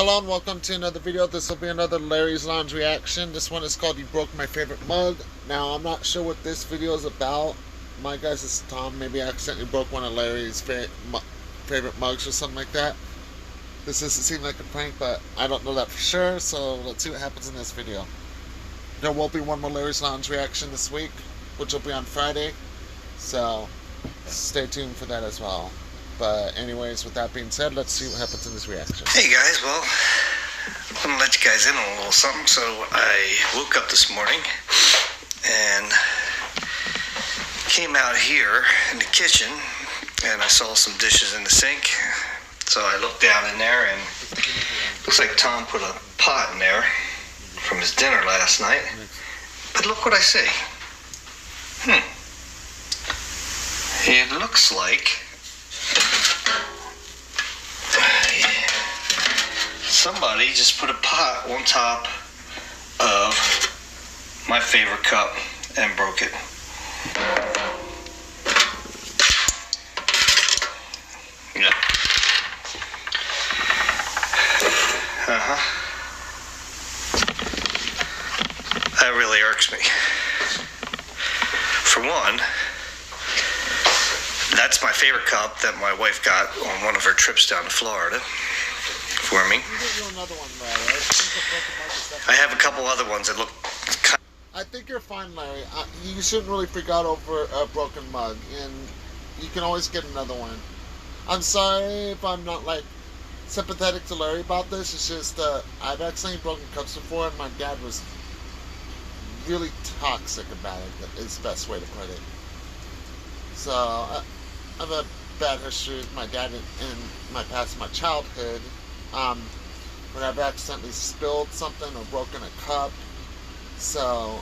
Hello and welcome to another video. This will be another Larry's Lounge reaction. This one is called You Broke My Favorite Mug. Now, I'm not sure what this video is about. My guys, this is Tom. Maybe I accidentally broke one of Larry's favorite mugs or something like that. This doesn't seem like a prank, but I don't know that for sure, so let's see what happens in this video. There will be one more Larry's Lounge reaction this week, which will be on Friday, so stay tuned for that as well. But anyways, with that being said, let's see what happens in this reaction. Hey guys, well, I'm going to let you guys in on a little something. So I woke up this morning and came out here in the kitchen and I saw some dishes in the sink. So I looked down in there and looks like Tom put a pot in there from his dinner last night. But look what I see. It looks like somebody just put a pot on top of my favorite cup and broke it. Yeah. That really irks me. For one, that's my favorite cup that my wife got on one of her trips down to Florida for me. I have a couple other ones that look kind I think you're fine, Larry. You shouldn't really freak out over a broken mug, and you can always get another one. I'm sorry if I'm not like sympathetic to Larry about this. It's just I've accidentally broken cups before, and my dad was really toxic about it. Is the best way to put it. So I have a bad history with my dad in my past, my childhood. When I've accidentally spilled something or broken a cup. So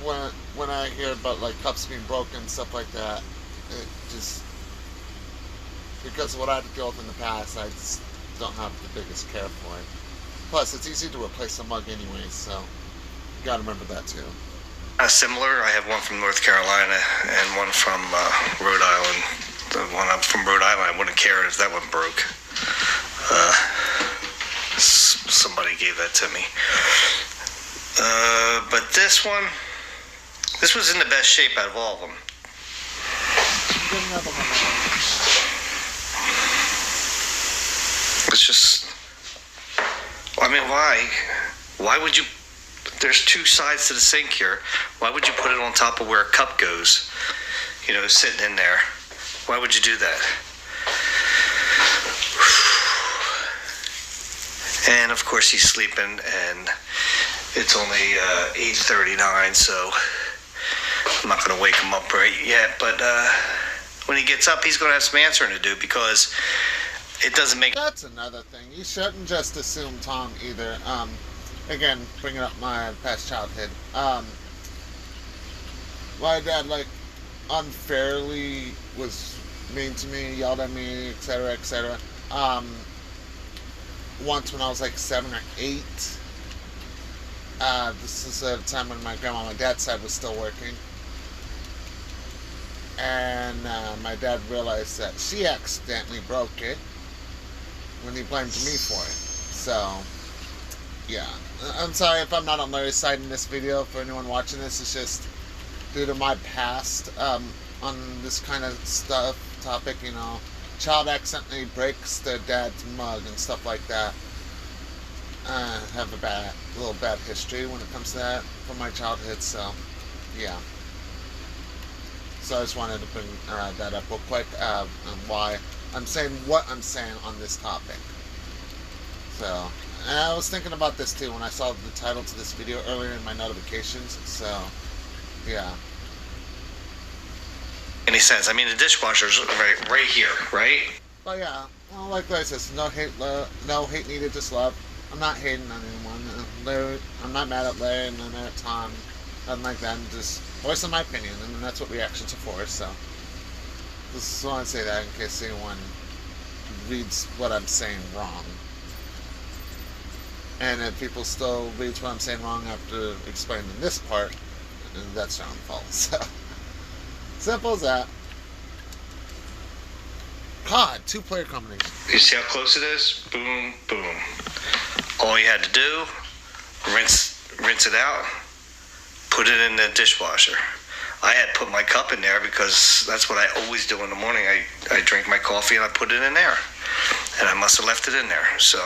when I hear about like cups being broken, stuff like that, it just, because of what I had to deal with in the past, I just don't have the biggest care for it. Plus, it's easy to replace a mug anyway, so you gotta remember that too. similar. I have one from North Carolina and one from Rhode Island. The one up from Rhode Island, I wouldn't care if that one broke. Somebody gave that to me. But this was in the best shape out of all of them. It's just, I mean, why would you, there's two sides to the sink here. Why would you put it on top of where a cup goes? You know, sitting in there. Why would you do that? And of course he's sleeping, and it's only 8:39, so I'm not going to wake him up right yet. But when he gets up, he's going to have some answering to do, because it doesn't make... That's another thing. You shouldn't just assume Tom either. Again, bringing up my past childhood. My dad, like, unfairly was mean to me, yelled at me, etc., etc. Once when I was like 7 or 8, this is a time when my grandma on my dad's side was still working, and my dad realized that she accidentally broke it when he blamed me for it. So yeah, I'm sorry if I'm not on Larry's side in this video. For anyone watching this, it's just due to my past on this kind of topic, you know. Child accidentally breaks their dad's mug and stuff like that. I have a little bad history when it comes to that from my childhood, so yeah. So I just wanted to bring that up real quick, and why I'm saying what I'm saying on this topic. So, and I was thinking about this too when I saw the title to this video earlier in my notifications, so yeah. Any sense? I mean, the dishwasher's right here, right? But yeah, well, like Larry says, no hate needed, just love. I'm not hating on anyone. Larry, I'm not mad at Larry, and I'm not mad at Tom, nothing like that. I'm just voicing my opinion, and that's what reactions are for. So just want to say that in case anyone reads what I'm saying wrong. And if people still read what I'm saying wrong after explaining this part, that's their own fault. So simple as that. God, 2-player combination. You see how close it is? Boom, boom. All you had to do, rinse it out, put it in the dishwasher. I had put my cup in there because that's what I always do in the morning. I drink my coffee and I put it in there. And I must have left it in there. So,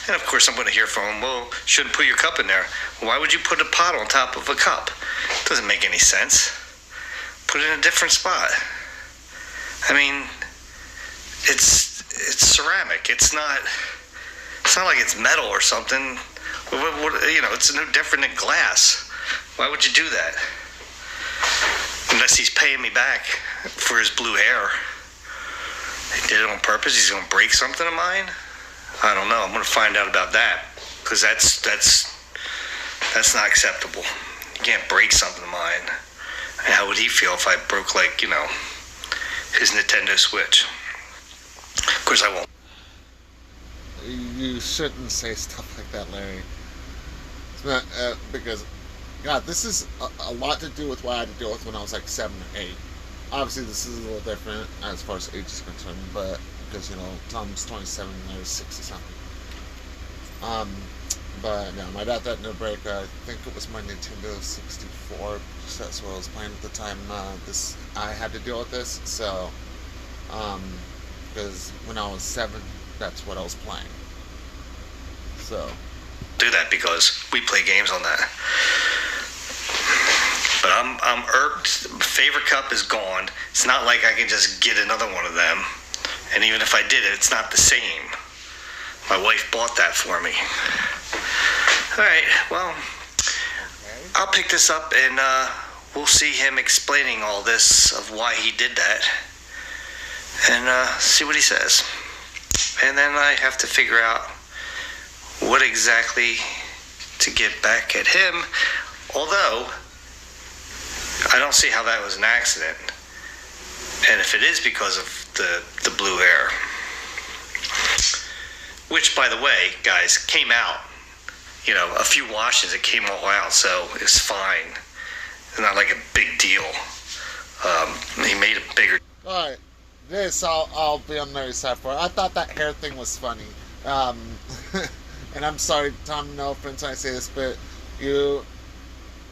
and of course I'm going to hear from him, well, shouldn't put your cup in there. Why would you put a pot on top of a cup? Doesn't make any sense. Put it in a different spot. I mean, it's ceramic. It's not like it's metal or something. It's no different than glass. Why would you do that? Unless he's paying me back for his blue hair. He did it on purpose. He's going to break something of mine. I don't know. I'm going to find out about that because that's not acceptable. You can't break something of mine. And how would he feel if I broke, his Nintendo Switch? Of course I won't. You shouldn't say stuff like that, Larry. It's not, because, God, this is a lot to do with what I had to deal with when I was like 7 or 8. Obviously, this is a little different as far as age is concerned, but because, Tom's 27 and I was 6 or something. But no, my dad had no break. I think it was my Nintendo 64. That's what I was playing at the time. I had to deal with this. So, because when I was 7, that's what I was playing. So. Do that because we play games on that. But I'm irked. Favorite cup is gone. It's not like I can just get another one of them. And even if I did it, it's not the same. My wife bought that for me. All right, well, I'll pick this up and we'll see him explaining all this of why he did that and see what he says. And then I have to figure out what exactly to get back at him, although I don't see how that was an accident. And if it is because of the blue hair, which, by the way, guys, came out. A few washes, it came all out, so it's fine. It's not like a big deal. He made it bigger. All right, this I'll be on Larry's side for. I thought that hair thing was funny. And I'm sorry, Tom, no offense when I say this, but you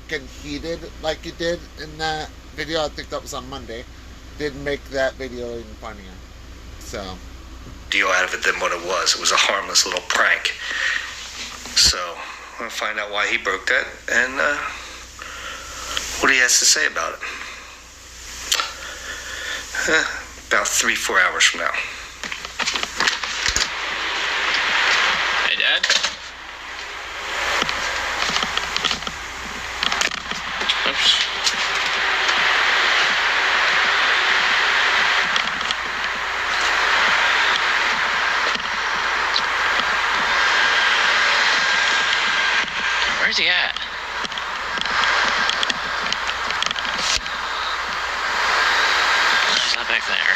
getting heated like you did in that video, I think that was on Monday, did make that video even funnier. So. Deal out of it than what it was. It was a harmless little prank. So, I'm going to find out why he broke that and what he has to say about it. About 3-4 hours from now. Hey, Dad? Oops. Where's he at? He's not back there.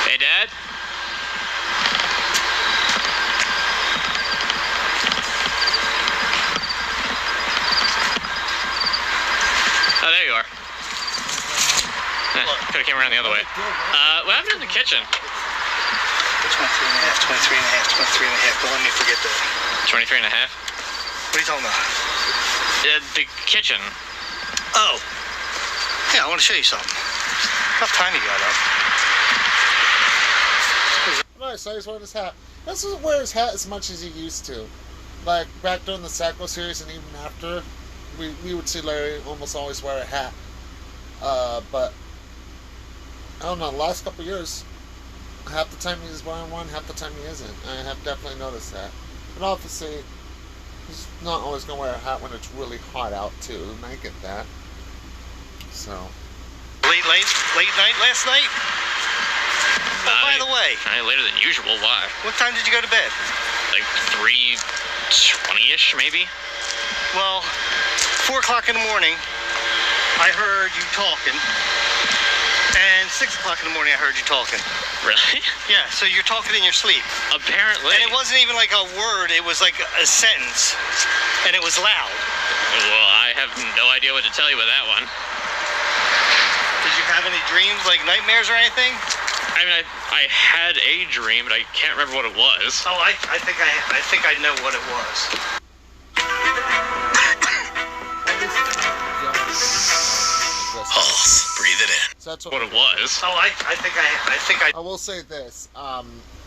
Hey, Dad? Oh, there you are. Could have came around the other way. What happened in the kitchen? 23 and a half. Don't let me forget that. 23 and a half? What are you talking about? The kitchen. Oh. Yeah, I want to show you something. Enough time you got up. Nice, so he's wearing his hat. He doesn't wear his hat as much as he used to. Like, back during the Sacco series and even after, we would see Larry almost always wear a hat. But, I don't know, the last couple years, half the time he's wearing one, half the time he isn't. I have definitely noticed that. But obviously, he's not always going to wear a hat when it's really hot out, too, and I get that. So. Late night last night? Oh, by the way. Later than usual, why? What time did you go to bed? Like 3:20-ish, maybe? Well, 4 o'clock in the morning, I heard you talking, and 6 o'clock in the morning I heard you talking. Really? Yeah, so you're talking in your sleep. Apparently. And it wasn't even like a word, it was like a sentence. And it was loud. Well, I have no idea what to tell you with that one. Did you have any dreams, like nightmares or anything? I mean, I had a dream, but I can't remember what it was. Oh, I think I know what it was. Breathe it in. So that's What it was. Oh, I think I I will say this.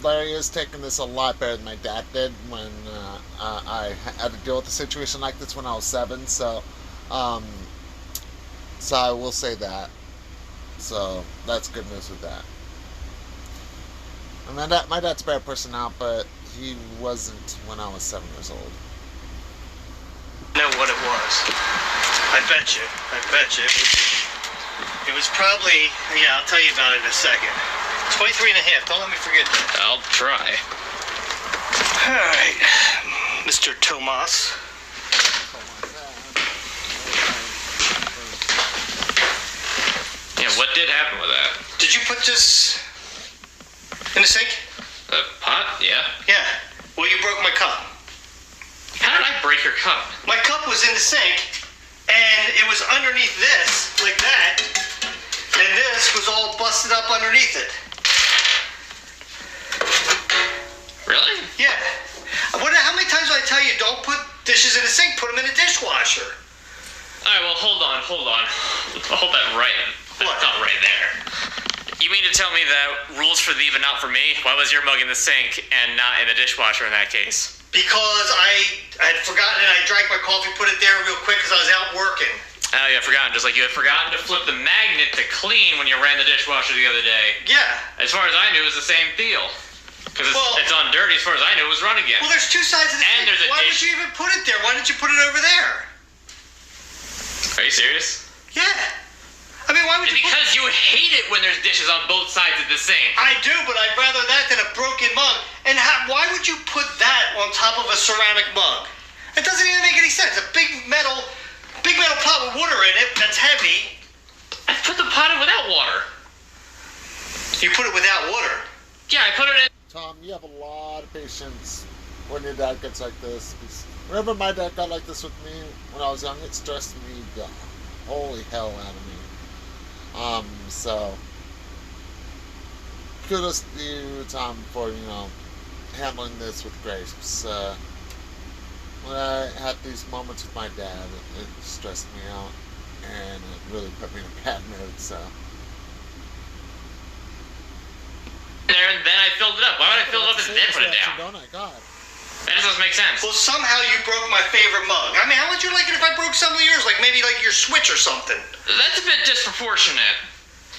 Larry is taking this a lot better than my dad did when I had to deal with a situation like this when I was 7. So I will say that. So that's good news with that. And my dad's a better person now, but he wasn't when I was 7 years old. know what it was. I bet you. It was probably, yeah, I'll tell you about it in a second. 23 and a half, don't let me forget that. I'll try. All right, Mr. Tomas. Yeah, what did happen with that? Did you put this in the sink? The pot? Yeah. Yeah. Well, you broke my cup. How did I break your cup? My cup was in the sink, and it was underneath this, like that, and this was all busted up underneath it. Really? Yeah. How many times do I tell you don't put dishes in the sink, put them in the dishwasher? All right, well, hold on. Hold that right. What? Not right there. You mean to tell me that rules for thee but not for me? Why was your mug in the sink and not in the dishwasher in that case? Because I had forgotten and I drank my coffee, put it there real quick because I was out working. Oh, yeah, forgotten. Just like you had forgotten to flip the magnet to clean when you ran the dishwasher the other day. Yeah. As far as I knew, it was the same deal. Because it's on dirty. As far as I knew, it was run again. Well, there's two sides of the And sink. there's a Why dish. would you even put it there? Why didn't you put it over there? Are you serious? Yeah. I mean, why would you put... Because you hate it when there's dishes on both sides of the sink. I do, but I'd rather that than a broken mug. And why would you put that on top of a ceramic mug? It doesn't even make any sense. A big metal pot with water in it that's heavy. I put the pot in without water. You put it without water. Yeah, I put it in. Tom, you have a lot of patience when your dad gets like this. Remember my dad got like this with me when I was young? It stressed me the holy hell out of me. So kudos to you, Tom, for, handling this with grace. When I had these moments with my dad, it stressed me out, and it really put me in a bad mood, so. There, and then I filled it up. Why would I fill it up and then put it down? Don't I? God. That just doesn't make sense. Well, somehow you broke my favorite mug. I mean, how would you like it if I broke some of yours? Like maybe like your Switch or something? That's a bit disproportionate.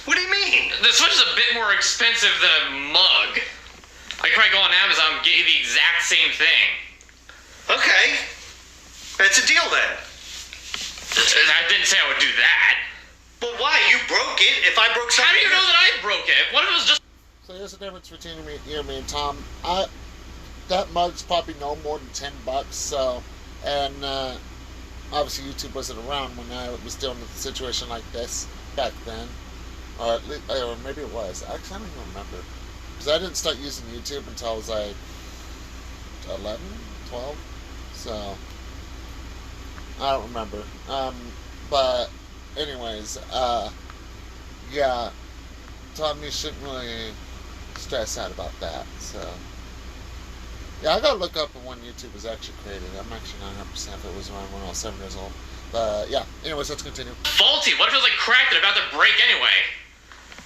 What do you mean? The Switch is a bit more expensive than a mug. I could probably go on Amazon and get you the exact same thing. Okay. That's a deal then. I didn't say I would do that. But why? You broke it. If I broke something... How do you know that I broke it? What if it was just... So here's the difference between me and Tom. That mug's probably no more than $10. So, and obviously YouTube wasn't around when I was dealing with a situation like this back then, or at least, or maybe it was. Actually, I don't even remember, because I didn't start using YouTube until I was like 11, 12. So I don't remember. But anyways, yeah, Tom, you shouldn't really stress out about that. So yeah, I gotta look up when YouTube was actually created. I'm actually not 100% if it was around when I was 7 years old. But yeah, anyways, let's continue. faulty? What if it was like cracked and about to break anyway?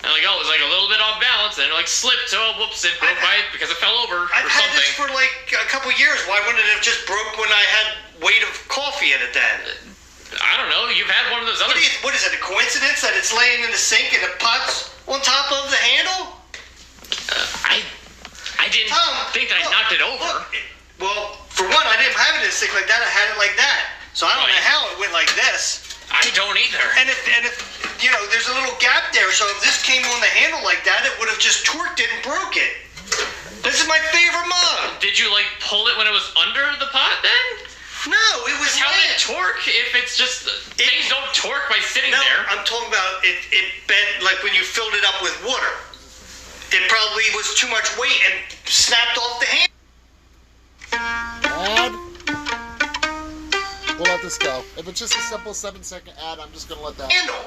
And like, oh, it was like a little bit off balance and it like slipped, so whoops, it broke by it because it fell over I've or had something. this for like a couple years. Why wouldn't it have just broke when I had weight of coffee in it then? I don't know, you've had one of those other... What is it, a coincidence that it's laying in the sink and the pot's on top of the handle? I didn't think that I knocked it over. Well, for one, I didn't have it in a sink like that. I had it like that. So I don't know how it went like this. I don't either. And if there's a little gap there, so if this came on the handle like that, it would have just torqued it and broke it. This is my favorite mug. Did you like pull it when it was under the pot then? No, it was How would it torque if it's just... Things don't torque by sitting No, there. I'm talking about it bent like when you filled it up with water. It probably was too much weight and snapped off the hand. Ad. We'll let this go. If it's just a simple 7-second ad, I'm just gonna let that. Handle.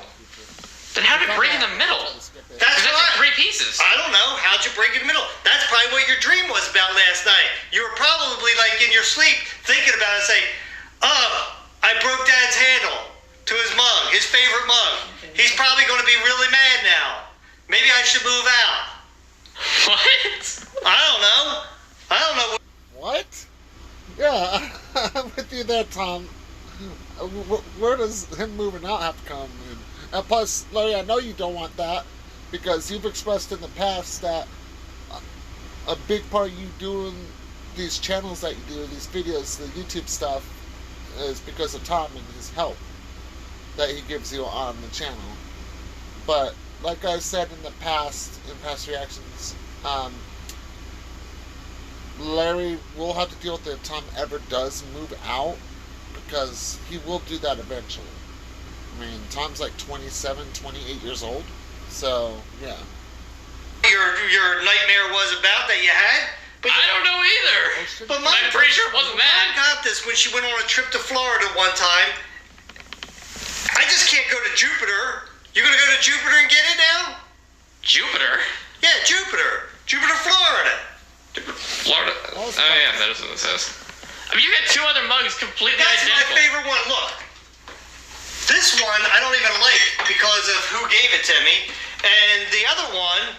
Then how did it break in the middle? That's Because that's right. in 3 pieces. I don't know. How'd you break in the middle? That's probably what your dream was about last night. You were probably like in your sleep thinking about it, saying, "Oh, I broke Dad's handle to his mug, his favorite mug. He's probably going to be really mad now. Maybe I should move out." What? I don't know. What? Yeah, I'm with you there, Tom. Where does him moving out have to come in? And plus, Larry, I know you don't want that because you've expressed in the past that a big part of you doing these channels that you do, these videos, the YouTube stuff, is because of Tom and his help that he gives you on the channel. But like I said in past reactions, Larry will have to deal with it if Tom ever does move out, because he will do that eventually. I mean, Tom's like 27, 28 years old, so yeah. Your nightmare was about that you had? But I don't know either. But I'm pretty sure it wasn't Mom that. got this when she went on a trip to Florida one time. I just can't go to Jupiter. You gonna go to Jupiter and get it now? Jupiter? Yeah, Jupiter. Jupiter, Florida. Florida? Oh yeah, that is what it says. I mean, you got 2 other mugs completely That's identical. my favorite one. Look. This one I don't even like because of who gave it to me. And the other one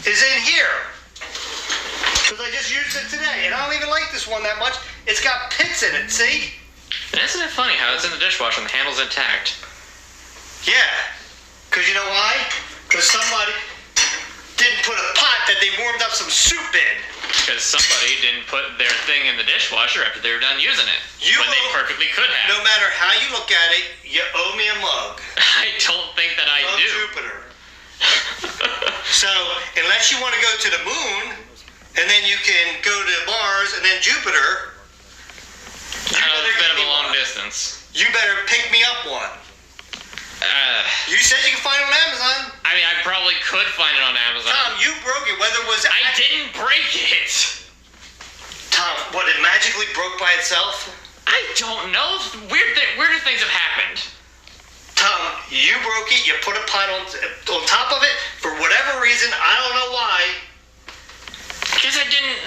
is in here. Because I just used it today. And I don't even like this one that much. It's got pits in it, see? And isn't it funny how it's in the dishwasher and the handle's intact? Yeah. Because you know why? Because somebody didn't put a pot that they warmed up some soup in. Because somebody didn't put their thing in the dishwasher after they were done using it. When they perfectly could have. No matter how you look at it, you owe me a mug. I don't think that I From do. Jupiter. So, unless you want to go to the moon, and then you can go to Mars, and then Jupiter, It's a bit of a long distance. you better pick me up one. You said you can find it on Amazon. I mean, I probably could find it on Amazon. Tom, you broke it. Whether it was... I didn't break it. Tom, what, it magically broke by itself? I don't know. Weirder things have happened. Tom, you broke it. You put a pot on top of it. For whatever reason, I don't know why. Because I didn't...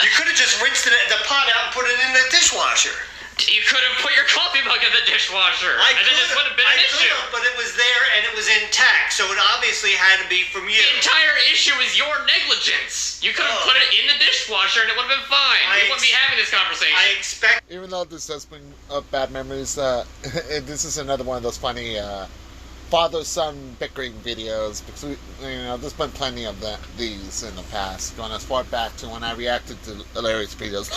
You could have just rinsed the pot out and put it in the dishwasher. You could have put your coffee mug in the dishwasher. I and then this would have been an issue. But it was there and it was intact, so it obviously had to be from you. The entire issue is your negligence. You could have put it in the dishwasher and it would have been fine. We wouldn't be having this conversation. I expect... Even though this does bring up bad memories, this is another one of those funny father-son bickering videos, because there's been plenty of these in the past, going as far back to when I reacted to Larry's videos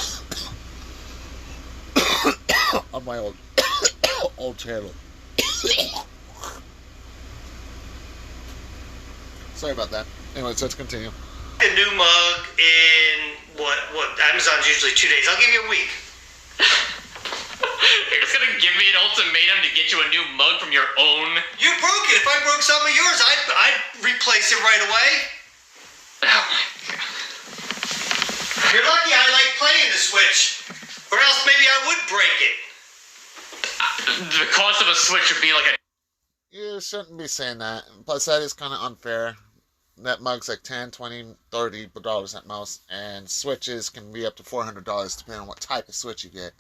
on my old channel. Sorry about that. Anyway, so let's continue. A new mug in what Amazon's usually 2 days. I'll give you a week. You're just gonna give me an ultimatum to get you a new mug from your own? You broke it. If I broke some of yours, I'd replace it right away. Oh my god. You're lucky I like playing the Switch, or else maybe I would break it. The cost of a Switch would be like a... You shouldn't be saying that. Plus, that is kind of unfair. That mug's like $10, $20, $30 at most, and Switches can be up to $400 depending on what type of Switch you get.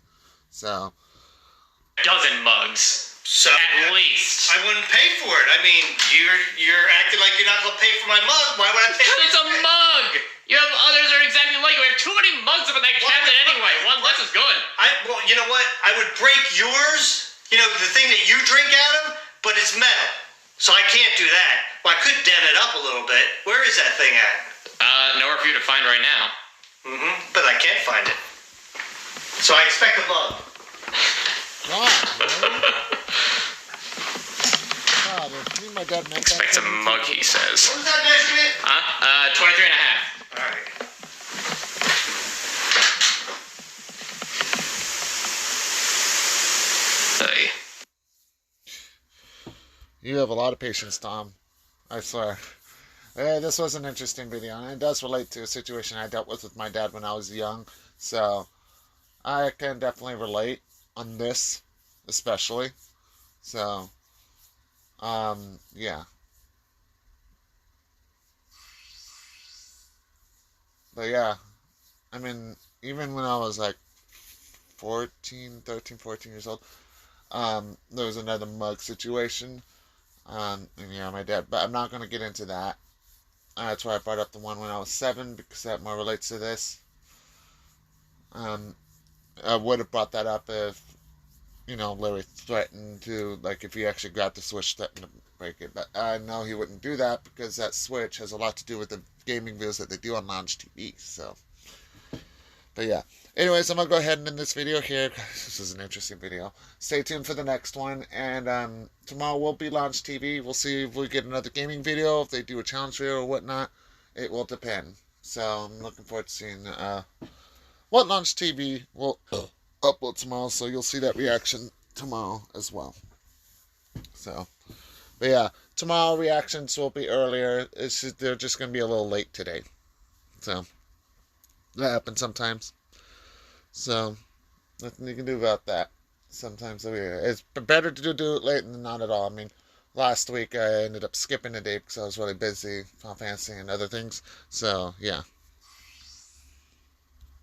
So... dozen mugs. So At least. I wouldn't pay for it. I mean, you're acting like you're not gonna pay for my mug. Why would I pay for it? It's a mug! You have others that are exactly like it. We have too many mugs up in that cabinet anyway. One less is good. Well, you know what? I would break yours, the thing that you drink out of, but it's metal. So I can't do that. Well, I could dent it up a little bit. Where is that thing at? Nowhere for you to find right now. But I can't find it. So I expect a mug. God, if me and my dad meant that... Expects a mug, he says. What was that measurement? 23 and a half. Alright. Hey. You have a lot of patience, Tom. I swear. This was an interesting video, and it does relate to a situation I dealt with my dad when I was young. So, I can definitely relate on this, especially. So, yeah. But yeah, I mean, even when I was like 13, 14 years old, there was another mug situation. And yeah, my dad, but I'm not going to get into that. That's why I brought up the one when I was 7, because that more relates to this. I would have brought that up if, Larry threatened to, like, if he actually grabbed the Switch, threatened to break it. But I know he wouldn't do that, because that Switch has a lot to do with the gaming videos that they do on Lounge TV, so. But yeah. Anyways, I'm going to go ahead and end this video here. This is an interesting video. Stay tuned for the next one. And tomorrow will be Lounge TV. We'll see if we get another gaming video, if they do a challenge video or whatnot. It will depend. So I'm looking forward to seeing what Lounge TV will upload tomorrow. So you'll see that reaction tomorrow as well. So, but yeah, tomorrow reactions will be earlier. They're just going to be a little late today. So, that happens sometimes. So, nothing you can do about that. Sometimes it's better to do it late than not at all. I mean, last week I ended up skipping a day because I was really busy, Final Fantasy and other things. So, yeah.